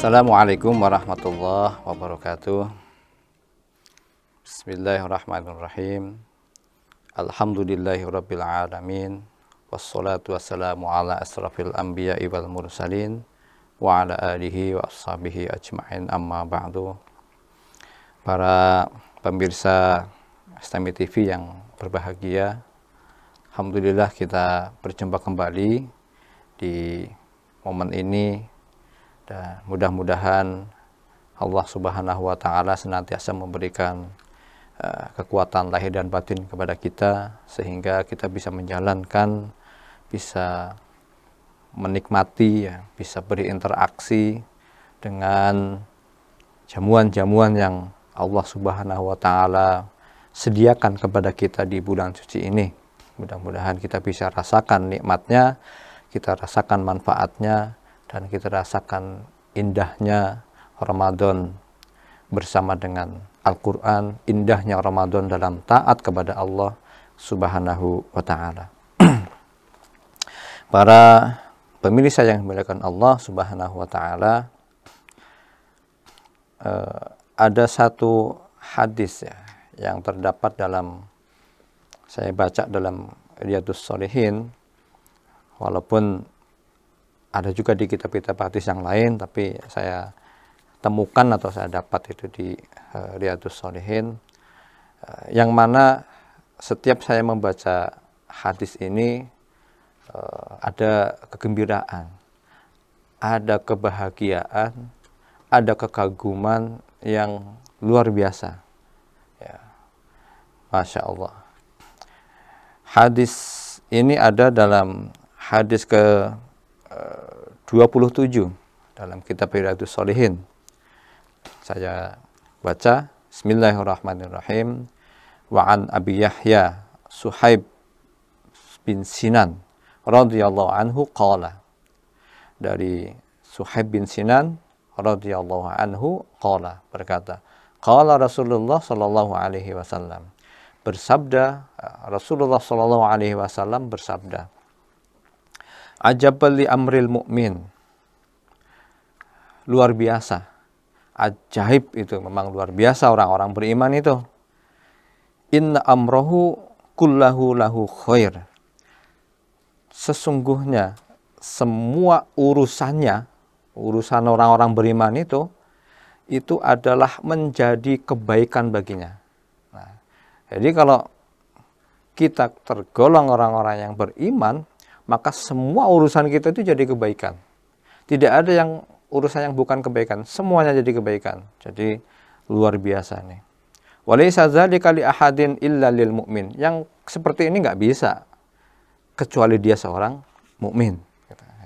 Assalamualaikum warahmatullahi wabarakatuh. Bismillahirrahmanirrahim. Alhamdulillahirabbil alamin. Wassalatu wassalamu ala asrafil anbiya'i wal mursalin wa ala alihi wa ashabihi ajma'in, amma ba'du. Para pemirsa STMI TV yang berbahagia, alhamdulillah kita berjumpa kembali di momen ini. Dan mudah-mudahan Allah Subhanahu wa Ta'ala senantiasa memberikan kekuatan lahir dan batin kepada kita, sehingga kita bisa menjalankan, bisa menikmati, ya, bisa berinteraksi dengan jamuan-jamuan yang Allah Subhanahu wa Ta'ala sediakan kepada kita di bulan suci ini. Mudah-mudahan kita bisa rasakan nikmatnya, kita rasakan manfaatnya, dan kita rasakan indahnya Ramadan bersama dengan Al-Quran, indahnya Ramadan dalam taat kepada Allah Subhanahu wa Ta'ala. Para pemirsa yang dimuliakan Allah Subhanahu wa Ta'ala, ada satu hadis, ya, yang terdapat dalam, saya baca dalam Riyadhus Shalihin, walaupun ada juga di kitab-kitab hadis yang lain, tapi saya temukan atau saya dapat itu di Riyadhus Shalihin, yang mana setiap saya membaca hadis ini ada kegembiraan, ada kebahagiaan, ada kekaguman yang luar biasa, ya. Masya Allah. Hadis ini ada dalam hadis ke 27 dalam kitab Riyadhus Shalihin. Saya baca, Bismillahirrahmanirrahim. Wa an Abi Yahya Suhaib bin Sinan radhiyallahu anhu qala. Dari Suhaib bin Sinan radhiyallahu anhu qala, berkata, qala Rasulullah sallallahu alaihi wasallam. Bersabda Rasulullah sallallahu alaihi wasallam bersabda, ajabal li amril mu'min. Luar biasa, ajaib itu, memang luar biasa orang-orang beriman itu. Inna amrohu kullahu lahu khair. Sesungguhnya semua urusannya, urusan orang-orang beriman itu adalah menjadi kebaikan baginya. Nah, jadi kalau kita tergolong orang-orang yang beriman, maka semua urusan kita itu jadi kebaikan. Tidak ada yang urusan yang bukan kebaikan, semuanya jadi kebaikan. Jadi luar biasa nih. Walaysa dzalika li ahadin illa lil mu'min. Yang seperti ini nggak bisa kecuali dia seorang mukmin.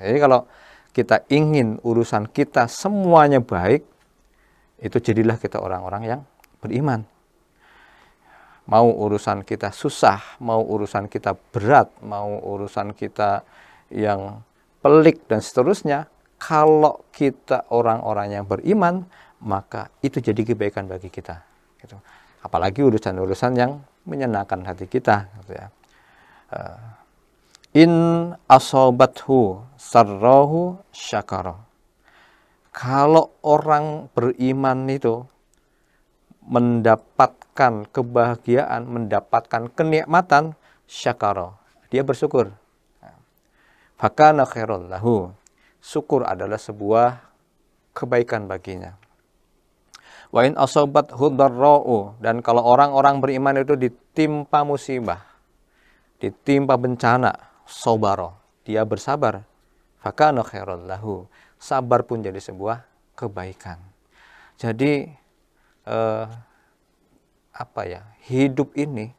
Jadi kalau kita ingin urusan kita semuanya baik, itu jadilah kita orang-orang yang beriman. Mau urusan kita susah, mau urusan kita berat, mau urusan kita yang pelik dan seterusnya, kalau kita orang-orang yang beriman, maka itu jadi kebaikan bagi kita. Gitu. Apalagi urusan-urusan yang menyenangkan hati kita. Gitu ya. In asobathu sarrahu syakara. Kalau orang beriman itu mendapatkan kebahagiaan, mendapatkan kenikmatan, syakara, dia bersyukur. Fakana khairul lahu. Syukur adalah sebuah kebaikan baginya. Wa in asabathu dharra'u. Dan kalau orang-orang beriman itu ditimpa musibah, ditimpa bencana, sabara, dia bersabar. Fakana khairul lahu. Sabar pun jadi sebuah kebaikan. Jadi hidup ini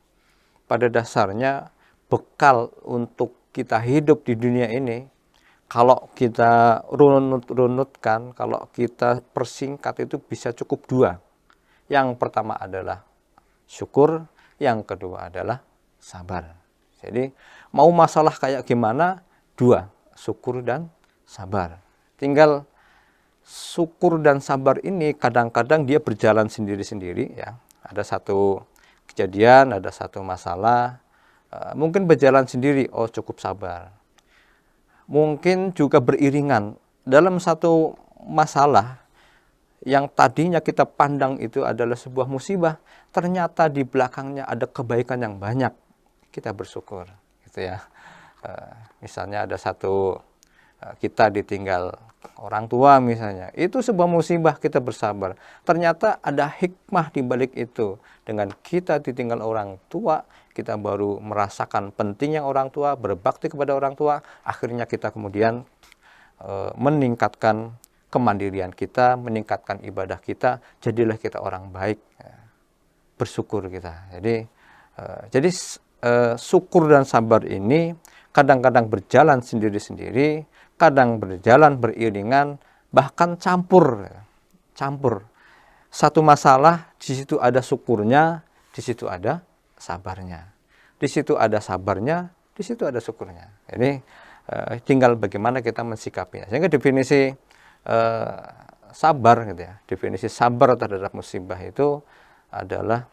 pada dasarnya bekal untuk kita hidup di dunia ini. Kalau kita runut-runutkan, kalau kita persingkat, itu bisa cukup dua. Yang pertama adalah syukur, yang kedua adalah sabar. Jadi mau masalah kayak gimana, dua, syukur dan sabar. Tinggal syukur dan sabar ini kadang-kadang dia berjalan sendiri-sendiri, ya. Ada satu kejadian, ada satu masalah, mungkin berjalan sendiri, oh cukup sabar. Mungkin juga beriringan dalam satu masalah, yang tadinya kita pandang itu adalah sebuah musibah, ternyata di belakangnya ada kebaikan yang banyak. Kita bersyukur, gitu ya. Misalnya ada satu, kita ditinggal orang tua misalnya, itu sebuah musibah, kita bersabar. Ternyata ada hikmah di balik itu. Dengan kita ditinggal orang tua, kita baru merasakan pentingnya orang tua, berbakti kepada orang tua. Akhirnya kita kemudian meningkatkan kemandirian kita, meningkatkan ibadah kita, jadilah kita orang baik, bersyukur kita. Jadi syukur dan sabar ini kadang-kadang berjalan sendiri-sendiri, kadang berjalan beriringan, bahkan campur. Satu masalah, di situ ada syukurnya, di situ ada sabarnya. Di situ ada sabarnya, di situ ada syukurnya. Jadi tinggal bagaimana kita mensikapinya. Sehingga definisi sabar, gitu ya. Definisi sabar terhadap musibah itu adalah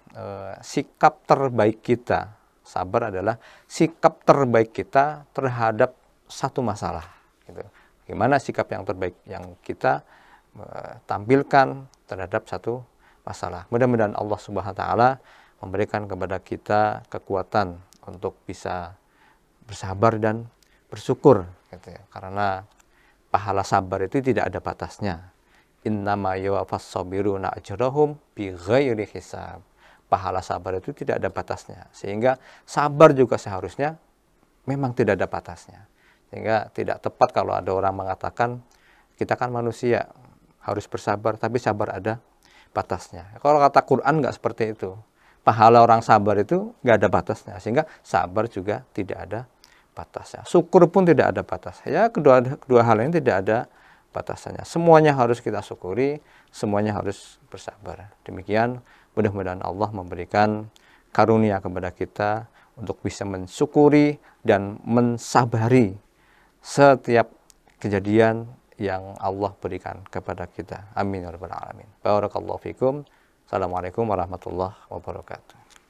sikap terbaik kita. Sabar adalah sikap terbaik kita terhadap satu masalah. Gitu. Gimana sikap yang terbaik yang kita tampilkan terhadap satu masalah. Mudah-mudahan Allah Subhanahu wa taala memberikan kepada kita kekuatan untuk bisa bersabar dan bersyukur, gitu ya. Karena pahala sabar itu tidak ada batasnya. Innama yuwaffas sabiruna ajrahum bighairi hisab. Pahala sabar itu tidak ada batasnya. Sehingga sabar juga seharusnya memang tidak ada batasnya. Sehingga tidak tepat kalau ada orang mengatakan, kita kan manusia, harus bersabar, tapi sabar ada batasnya. Kalau kata Quran nggak seperti itu. Pahala orang sabar itu nggak ada batasnya. Sehingga sabar juga tidak ada batasnya. Syukur pun tidak ada batasnya. Ya, kedua hal ini tidak ada batasannya. Semuanya harus kita syukuri, semuanya harus bersabar. Demikian, mudah-mudahan Allah memberikan karunia kepada kita untuk bisa mensyukuri dan mensabari setiap kejadian yang Allah berikan kepada kita. Amin ya rabbal alamin. Barakallahu fikum. Assalamualaikum warahmatullahi wabarakatuh.